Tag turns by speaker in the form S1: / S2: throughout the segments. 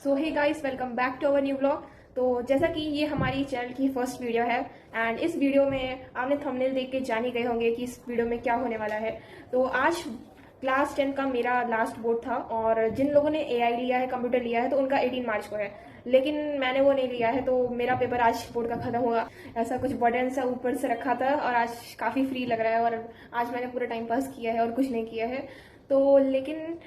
S1: So hey guys, welcome back to our new blog. तो जैसा कि ये हमारी चैनल की फर्स्ट वीडियो है एंड इस वीडियो में आपने थंबनेल देख के जान ही गए होंगे कि इस वीडियो में क्या होने वाला है। तो आज क्लास 10 का मेरा लास्ट बोर्ड था और जिन लोगों ने एआई लिया है, कंप्यूटर लिया है, तो उनका 18 मार्च को है, लेकिन मैंने वो नहीं लिया है। तो मेरा पेपर आज बोर्ड का खत्म हुआ। ऐसा कुछ बर्डन सा ऊपर से रखा था और आज काफ़ी फ्री लग रहा है और आज मैंने पूरा टाइम पास किया है और कुछ नहीं किया है। तो लेकिन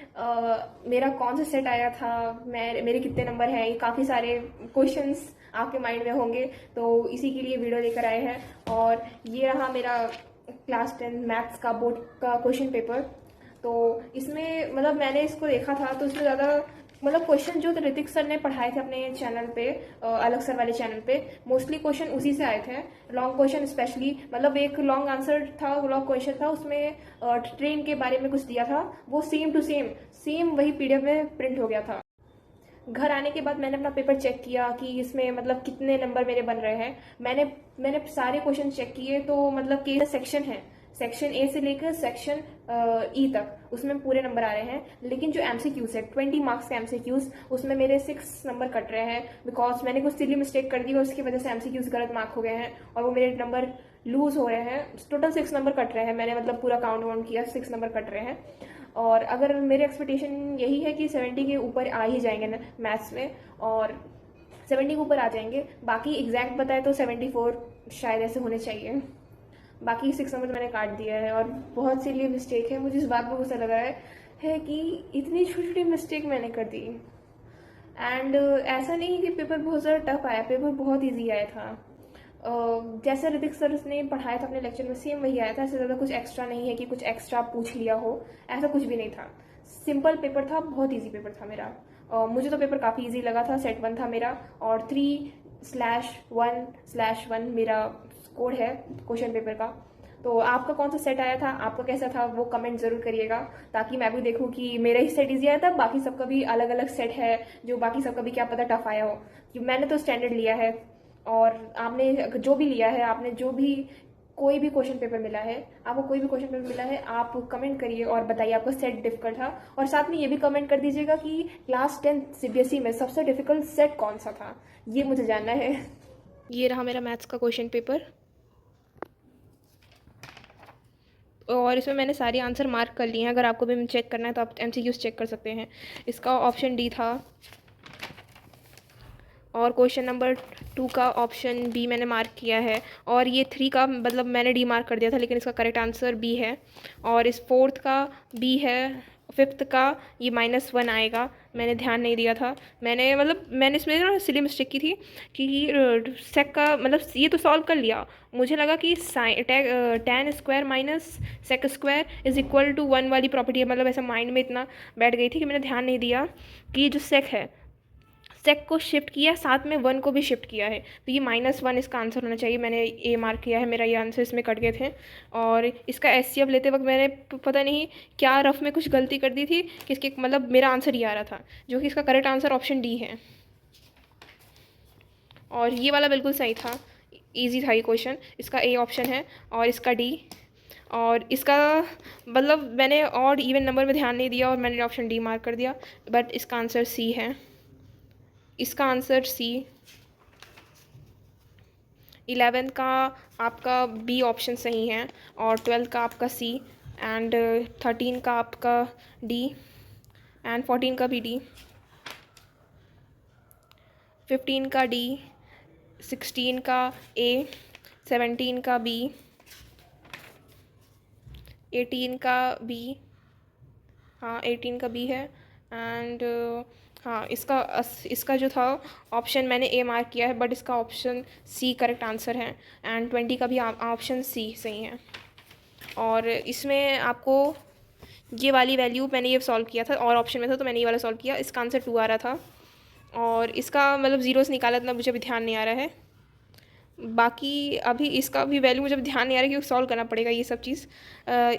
S1: मेरा कौन सा सेट आया था, मेरे कितने नंबर हैं, ये काफ़ी सारे क्वेश्चंस आपके माइंड में होंगे। तो इसी के लिए वीडियो लेकर आए हैं। और ये रहा मेरा क्लास 10 मैथ्स का बोर्ड का क्वेश्चन पेपर। तो इसमें मतलब मैंने इसको देखा था तो इसमें ज़्यादा मतलब क्वेश्चन जो ऋतिक सर ने पढ़ाए थे अपने चैनल पे, अलग सर वाले चैनल पे, मोस्टली क्वेश्चन उसी से आए थे। लॉन्ग क्वेश्चन स्पेशली, मतलब एक लॉन्ग आंसर था, लॉन्ग क्वेश्चन था, उसमें ट्रेन के बारे में कुछ दिया था, वो सेम टू सेम वही पीडीएफ में प्रिंट हो गया था। घर आने के बाद मैंने अपना पेपर चेक किया कि इसमें मतलब कितने नंबर मेरे बन रहे हैं। मैंने सारे क्वेश्चन चेक किए तो मतलब कि सेक्शन है, सेक्शन ए से लेकर सेक्शन ई तक, उसमें पूरे नंबर आ रहे हैं। लेकिन जो एमसीक्यूज है, 20 मार्क्स के एमसीक्यूज, उसमें मेरे 6 नंबर कट रहे हैं बिकॉज मैंने कुछ सिली मिस्टेक कर दी और उसकी वजह से एमसीक्यूज गलत मार्क हो गए हैं और वो मेरे नंबर लूज हो रहे हैं। टोटल 6 नंबर कट रहे हैं, मैंने मतलब पूरा काउंट वाउंट किया, 6 नंबर कट रहे हैं। और अगर मेरे एक्सपेक्टेशन यही है कि 70 के ऊपर आ ही जाएंगे ना मैथ्स में, और 70 के ऊपर आ जाएंगे। बाकी एग्जैक्ट बताए तो 74 शायद ऐसे होने चाहिए। बाकी 6 नंबर तो मैंने काट दिया है और बहुत सी लिए मिस्टेक है। मुझे इस बात पर गुस्सा लग रहा है कि इतनी छोटी छोटी मिस्टेक मैंने कर दी। एंड ऐसा नहीं कि पेपर बहुत ज़्यादा टफ आया, पेपर बहुत ईजी आया था। जैसे ऋतिक सर ने पढ़ाया था अपने लेक्चर में, सेम वही आया था। ऐसे ज़्यादा कुछ एक्स्ट्रा नहीं है कि कुछ एक्स्ट्रा पूछ लिया हो, ऐसा कुछ भी नहीं था। सिंपल पेपर था, बहुत ईजी पेपर था मेरा। मुझे तो पेपर काफ़ी ईजी लगा था। सेट 1 था मेरा और 3/1/1 मेरा स्कोर है क्वेश्चन पेपर का। तो आपका कौन सा सेट आया था, आपका कैसा था, वो कमेंट ज़रूर करिएगा ताकि मैं भी देखूँ कि मेरा ही सेट ईजी आया था, बाकी सबका भी अलग अलग सेट है, जो बाकी सबका भी क्या पता टफ आया हो। मैंने तो स्टैंडर्ड लिया है और आपने जो भी लिया है, आपने जो भी कोई भी क्वेश्चन पेपर मिला है, आपको कोई भी क्वेश्चन पेपर मिला है, आप कमेंट करिए और बताइए आपका सेट डिफिकल्ट था। और साथ में ये भी कमेंट कर दीजिएगा कि क्लास 10 सीबीएसई में सबसे डिफिकल्ट सेट कौन सा था, ये मुझे जानना है। ये रहा मेरा मैथ्स का क्वेश्चन पेपर और इसमें मैंने सारे आंसर मार्क कर लिए हैं। अगर आपको भी चेक करना है तो आप एमसीक्यूज चेक कर सकते हैं। इसका ऑप्शन डी था और क्वेश्चन नंबर 2 का ऑप्शन बी मैंने मार्क किया है। और ये 3 का मतलब मैंने डी मार्क कर दिया था, लेकिन इसका करेक्ट आंसर बी है। और इस 4th का बी है, 5th का ये -1 आएगा, मैंने ध्यान नहीं दिया था। मैंने इसमें ना सिली मिस्टेक की थी कि सेक का मतलब ये तो सॉल्व कर लिया, मुझे लगा कि tan square minus sec square is equal to 1 वाली प्रॉपर्टी है। मतलब ऐसा माइंड में इतना बैठ गई थी कि मैंने ध्यान नहीं दिया कि जो सेक है, सेक को शिफ्ट किया, साथ में 1 को भी शिफ्ट किया है, तो ये -1 इसका आंसर होना चाहिए। मैंने ए मार्क किया है, मेरा ये आंसर इसमें कट गए थे। और इसका एचसीएफ लेते वक्त मैंने पता नहीं क्या रफ में कुछ गलती कर दी थी कि इसके मतलब मेरा आंसर ये आ रहा था, जो कि इसका करेक्ट आंसर ऑप्शन डी है। और ये वाला बिल्कुल सही था, ईजी था ये क्वेश्चन। इसका ए ऑप्शन है और इसका डी। और इसका मतलब मैंने ऑड इवन नंबर में ध्यान नहीं दिया और मैंने ऑप्शन डी मार्क कर दिया, बट इसका आंसर सी है। इसका आंसर सी। 11 का आपका बी ऑप्शन सही है और 12 का आपका सी एंड 13 का आपका डी एंड 14 का भी डी, 15 का डी, 16 का ए, 17 का बी, 18 का बी, हाँ 18 का बी है। एंड हाँ इसका जो था ऑप्शन मैंने ए मार्क किया है, बट इसका ऑप्शन सी करेक्ट आंसर है एंड 20 का भी ऑप्शन सी सही है। और इसमें आपको ये वाली वैल्यू मैंने ये सॉल्व किया था और ऑप्शन में था, तो मैंने ये वाला सॉल्व किया। इसका आंसर 2 आ रहा था और इसका मतलब ज़ीरोस निकाला था, मुझे अभी ध्यान नहीं आ रहा है। बाकी अभी इसका भी वैल्यू मुझे ध्यान नहीं आ रहा है क्योंकि सॉल्व करना पड़ेगा ये सब चीज़।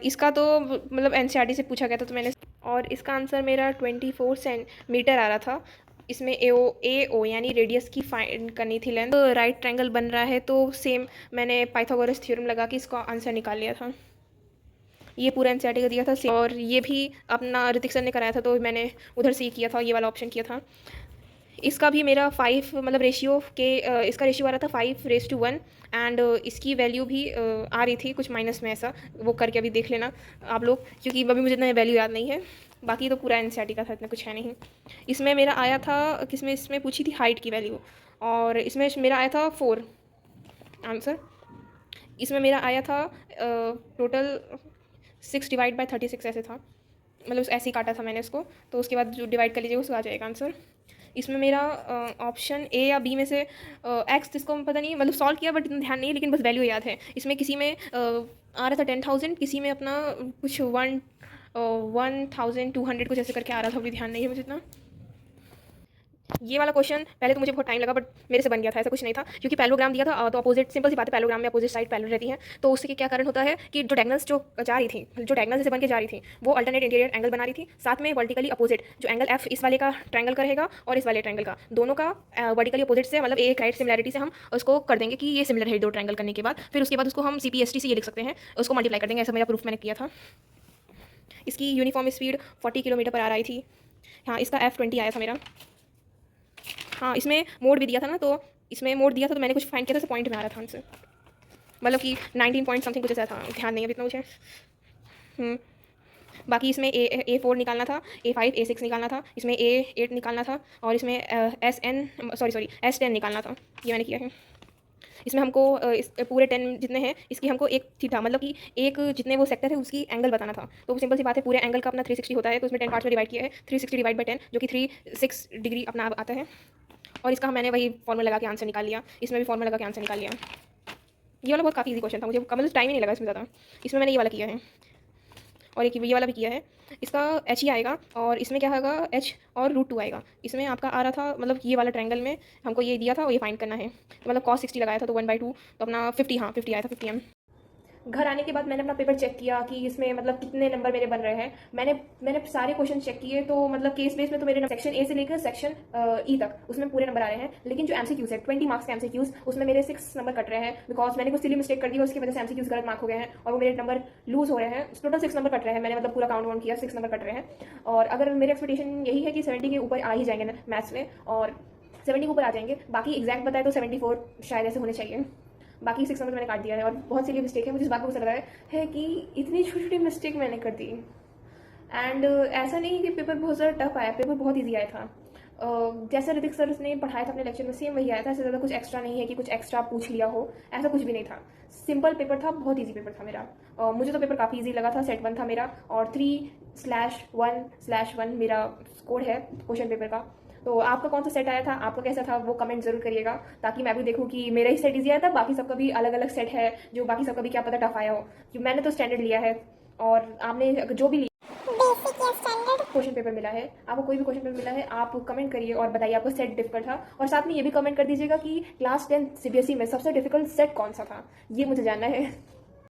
S1: इसका तो मतलब एनसीईआरटी से पूछा गया था, तो मैंने, और इसका आंसर मेरा 24 सेंटीमीटर आ रहा था। इसमें ए ओ यानी रेडियस की फाइंड करनी थी लेंथ। राइट ट्रायंगल बन रहा है तो सेम मैंने पाइथागोरस थ्योरम लगा के इसका आंसर निकाल लिया था। ये पूरा एनसीईआरटी का दिया था और ये भी अपना ऋतिक सर ने कराया था, तो मैंने उधर से ही किया था, ये वाला ऑप्शन किया था। इसका भी मेरा 5 मतलब रेशियो के इसका रेशियो आ रहा था 5:1 एंड इसकी वैल्यू भी आ रही थी कुछ माइनस में ऐसा, वो करके अभी देख लेना आप लोग, क्योंकि अभी मुझे इतना वैल्यू याद नहीं है। बाकी तो पूरा एनसीईआरटी का था, इतना कुछ है नहीं। इसमें मेरा आया था किसमें, इसमें पूछी थी हाइट की वैल्यू, और इसमें मेरा आया था 4 आंसर। इसमें मेरा आया था टोटल 6/36 ऐसे था, मतलब ऐसे ही काटा था मैंने इसको, तो उसके बाद जो डिवाइड कर लीजिएगा उसका आ जाएगा आंसर। इसमें मेरा ऑप्शन ए या बी में से एक्स, जिसको पता नहीं मतलब सॉल्व किया बट इतना ध्यान नहीं, लेकिन बस वैल्यू याद है। इसमें किसी में आ रहा था 10,000, किसी में अपना कुछ 1,200 कुछ ऐसे करके आ रहा था, अभी ध्यान नहीं है मुझे इतना। ये वाला क्वेश्चन पहले तो मुझे बहुत टाइम लगा बट मेरे से बन गया था, ऐसा कुछ नहीं था, क्योंकि पैरेललोग्राम दिया था तो अपोजिट, सिंपल सी बात है, पैरेललोग्राम में अपोजिट साइड पैरेलल रहती है, तो उससे क्या कारण होता है कि जो डायगोनल्स जो जा रही थी, जो डायगोनल से बन के जा रही थी, वो अल्टरनेट इंटीरियर एंगल बना रही थी, साथ में वर्टिकली अपोजिट जो एंगल एफ इस वाले का ट्रायंगल का रहेगा और इस वाले ट्रायंगल का, दोनों का वर्टिकली अपोजिट से, मतलब एक राइट सिमिलैरिटी से हम उसको कर देंगे कि ये सिमिलर है दो ट्रायंगल करने के बाद, फिर उसके बाद उसको हम CPST से ये लिख सकते हैं, उसको मल्टीप्लाई कर देंगे, ऐसा मेरा प्रूफ मैंने किया था। इसकी यूनिफॉर्म स्पीड 40 किलोमीटर पर आ रही थी। हाँ, इसका F20 आया था मेरा। हाँ, इसमें मोड भी दिया था ना, तो इसमें मोड दिया था तो मैंने कुछ फाइंड किया था, तो पॉइंट में आ रहा था आंसर, मतलब कि 19 पॉइंट समथिंग कुछ ऐसा था, ध्यान नहीं है इतना मुझे। बाकी इसमें A4 निकालना था, A5 A6 निकालना था, इसमें A8 निकालना था, और इसमें S10 निकालना था, ये मैंने किया है। इसमें हमको इस पूरे 10 जितने हैं इसकी हमको एक थीटा, मतलब कि एक जितने वो सेक्टर है उसकी एंगल बताना था, तो सिंपल सी बात है, पूरे एंगल का अपना 360 होता है, तो उसमें 10 पार्ट्स में डिवाइड किया है, 360 डिवाइड बाई 10 जो कि 36 डिग्री अपना आता है, और इसका मैंने वही फॉर्मूला लगा के आंसर निकाल लिया, इसमें भी फॉर्मूला लगा के आंसर निकाल लिया। ये वाला बहुत काफ़ी इजी क्वेश्चन था, मुझे मतलब टाइम ही नहीं लगा इसमें ज़्यादा। इसमें मैंने ये वाला किया है, और एक ये वाला भी किया है। इसका H ही आएगा, और इसमें क्या होगा, H और √2 आएगा। इसमें आपका आ रहा था, मतलब ये वाला ट्रायंगल में हमको ये दिया था और ये फाइंड करना है, तो मतलब cos 60 लगाया था, तो 1/2 तो अपना 50, हाँ 50 आया था, 50 घर आने के बाद मैंने अपना पेपर चेक किया कि इसमें मतलब कितने नंबर मेरे बन रहे हैं। मैंने सारे क्वेश्चन चेक किए, तो मतलब केस बेस में तो मेरे सेक्शन ए से लेकर सेक्शन ई तक उसमें पूरे नंबर आ रहे हैं, लेकिन जो एमसीक्यूज है 20 मार्क्स के एमसीक्यूज, उसमें मेरे 6 नंबर कट रहे हैं, बिकॉज मैंने कुछ सिली मिस्टेक कर दी, उसकी वजह से एमसीक्यूज गलत मार्क हो गए हैं और वो मेरे नंबर लूज हो रहे हैं। टोटल 6 नंबर कट रहे हैं, मैंने मतलब पूरा काउंट किया, 6 नंबर कट रहे हैं। और अगर मेरे एक्सपेक्टेशन यही है कि 70 के ऊपर आ ही जाएंगे मैथ्स में, और 70 के ऊपर आ जाएंगे, बाकी एग्जैक्ट बताए तो 74 शायद ऐसे होने चाहिए। बाकी 6 नंबर मैंने काट दिया है, और बहुत सी मिस्टेक है, मुझे इस बात को गुस्सा लग रहा है कि इतनी छोटी छोटी मिस्टेक मैंने कर दी। एंड ऐसा नहीं कि पेपर बहुत ज़्यादा टफ आया, पेपर बहुत ईजी आया था। जैसे ऋतिक सर ने पढ़ाया था अपने लेक्चर में, सेम वही आया था, इससे ज़्यादा कुछ एक्स्ट्रा नहीं है कि कुछ एक्स्ट्रा पूछ लिया हो, ऐसा कुछ भी नहीं था। सिंपल पेपर था, बहुत ईजी पेपर था मेरा। मुझे तो पेपर काफ़ी ईजी लगा था। सेट 1 था मेरा, और 3/1/1 मेरा स्कोर है क्वेश्चन पेपर का। तो आपका कौन सा सेट आया था, आपका कैसा था, वो कमेंट जरूर करिएगा, ताकि मैं भी देखूँ कि मेरा ही सेट ईजी आया था, बाकी सबका भी अलग अलग सेट है, जो बाकी सबका भी क्या पता टफ आया हो। कि मैंने तो स्टैंडर्ड लिया है, और आपने जो भी बेसिक या स्टैंडर्ड क्वेश्चन पेपर मिला है, आपको कोई भी क्वेश्चन पेपर मिला है, आप कमेंट करिए और बताइए आपको सेट डिफिकल्ट था, और साथ में ये भी कमेंट कर दीजिएगा कि क्लास 10 CBSE में सबसे डिफिकल्ट सेट कौन सा था, ये मुझे जानना है।